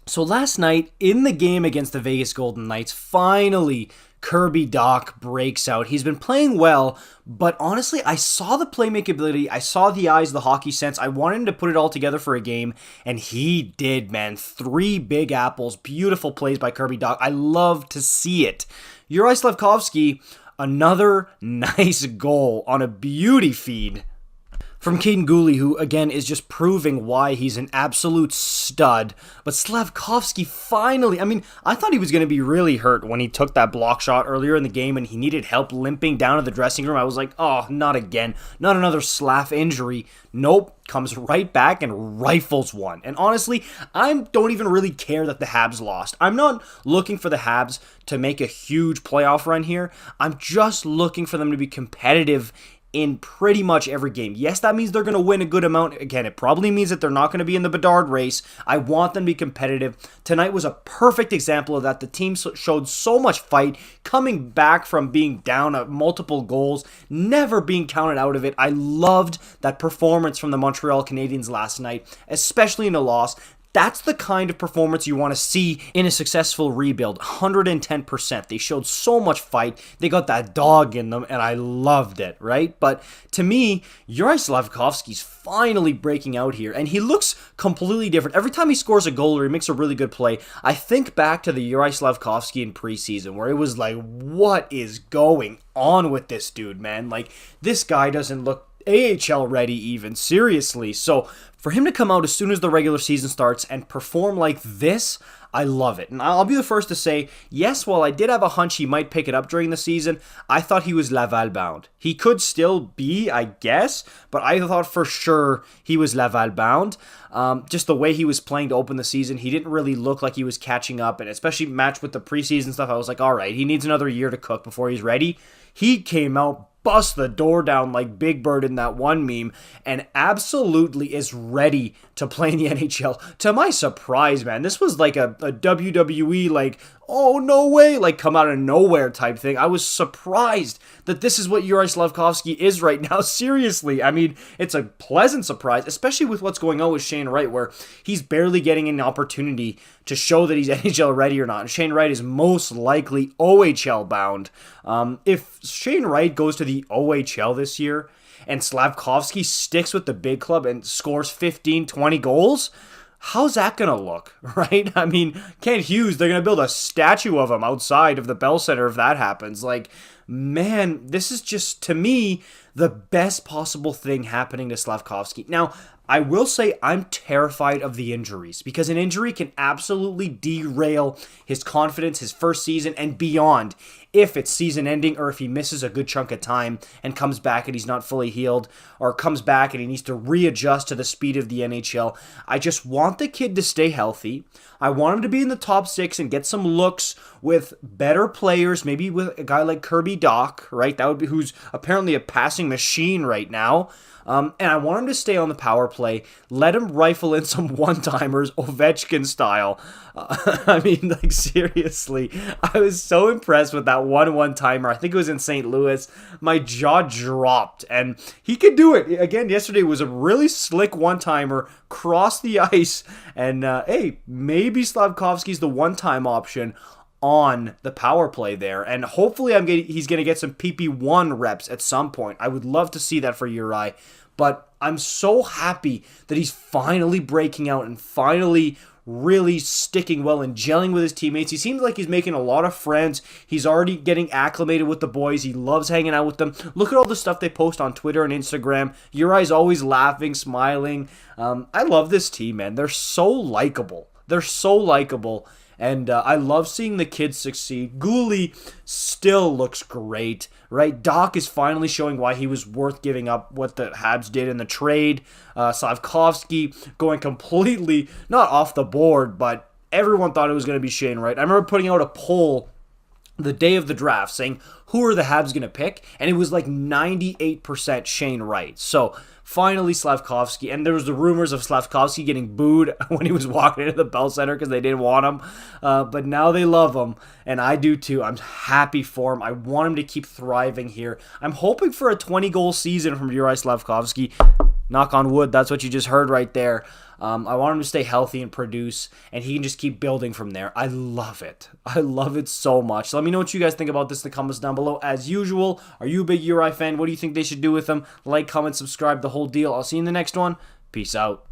So last night in the game against the Vegas Golden Knights, finally Kirby Dach breaks out. He's been playing well, but honestly, I saw the playmaking ability, I saw the eyes, the hockey sense. I wanted him to put it all together for a game, and he did, man. 3 big apples, beautiful plays by Kirby Dach. I love to see it. Juraj SLAFKOVSKY, another nice goal on a beauty feed from Caden Gooley, who again is just proving why he's an absolute stud. But SLAFKOVSKY finally, I thought he was going to be really hurt when he took that block shot earlier in the game and he needed help limping down to the dressing room. I was like, oh, not again. Not another Slav injury. Nope. Comes right back and rifles one. And honestly, I don't even really care that the Habs lost. I'm not looking for the Habs to make a huge playoff run here. I'm just looking for them to be competitive in pretty much every game. Yes, that means they're going to win a good amount. Again, it probably means that they're not going to be in the Bedard race. I want them to be competitive. Tonight was a perfect example of that. The team showed so much fight, coming back from being down at multiple goals, never being counted out of it. I loved that performance from the Montreal Canadiens last night, especially in a loss. That's the kind of performance you want to see in a successful rebuild. 110%. They showed so much fight. They got that dog in them, and I loved it, right? But to me, Juraj SLAFKOVSKY's finally breaking out here, and he looks completely different. Every time he scores a goal or he makes a really good play, I think back to the Juraj SLAFKOVSKY in preseason, where it was like, what is going on with this dude, man? Like, this guy doesn't look AHL ready even, seriously. So for him to come out as soon as the regular season starts and perform like this, I love it. And I'll be the first to say, yes, while I did have a hunch he might pick it up during the season, I thought he was Laval bound. He could still be, I guess, but I thought for sure he was Laval bound. Just the way he was playing to open the season, he didn't really look like he was catching up, and especially matched with the preseason stuff, I was like, all right, he needs another year to cook before he's ready. He came out, bust the door down like Big Bird in that one meme, and absolutely is ready to play in the NHL. To my surprise, man, this was like a WWE, like, oh, no way, like come out of nowhere type thing. I was surprised that this is what Juraj SLAFKOVSKY is right now. Seriously, it's a pleasant surprise, especially with what's going on with Shane Wright, where he's barely getting an opportunity to show that he's NHL ready or not. And Shane Wright is most likely OHL bound. If Shane Wright goes to the OHL this year and SLAFKOVSKY sticks with the big club and scores 15, 20 goals, how's that going to look, right? Kent Hughes, they're going to build a statue of him outside of the Bell Center if that happens. Like, man, this is just, to me, the best possible thing happening to SLAFKOVSKY. Now, I will say I'm terrified of the injuries, because an injury can absolutely derail his confidence, his first season, and beyond. If it's season ending, or if he misses a good chunk of time and comes back and he's not fully healed, or comes back and he needs to readjust to the speed of the NHL. I just want the kid to stay healthy. I want him to be in the top 6 and get some looks with better players, maybe with a guy like Kirby Dach, right? That would be, who's apparently a passing machine right now. And I want him to stay on the power play. Let him rifle in some one-timers, Ovechkin style. Seriously, I was so impressed with that one-timer. I think it was in St. Louis. My jaw dropped, and he could do it. Again, yesterday was a really slick one-timer, cross the ice, and hey, maybe SLAFKOVSKY's the one-time option on the power play there, and hopefully he's going to get some PP1 reps at some point. I would love to see that for Uri, but I'm so happy that he's finally breaking out and finally really sticking well and gelling with his teammates. He seems like he's making a lot of friends. He's already getting acclimated with the boys. He loves hanging out with them. Look at all the stuff they post on Twitter and Instagram. Uri's always laughing, smiling. I love this team, man. They're so likable. And I love seeing the kids succeed. Gooley still looks great, right? Dach is finally showing why he was worth giving up what the Habs did in the trade. SLAFKOVSKY going completely, not off the board, but everyone thought it was going to be Shane Wright. I remember putting out a poll the day of the draft saying, who are the Habs going to pick? And it was like 98% Shane Wright. So finally SLAFKOVSKY, and there was the rumors of SLAFKOVSKY getting booed when he was walking into the Bell Center because they didn't want him. But now they love him, and I do too. I'm happy for him. I want him to keep thriving here. I'm hoping for a 20-goal season from Juraj SLAFKOVSKY. knock on wood, that's what you just heard right there. I want him to stay healthy and produce, and he can just keep building from there. I love it. I love it so much. So let me know what you guys think about this in the comments down below. As usual, are you a big Juraj fan? What do you think they should do with him? Like, comment, subscribe, the whole deal. I'll see you in the next one. Peace out.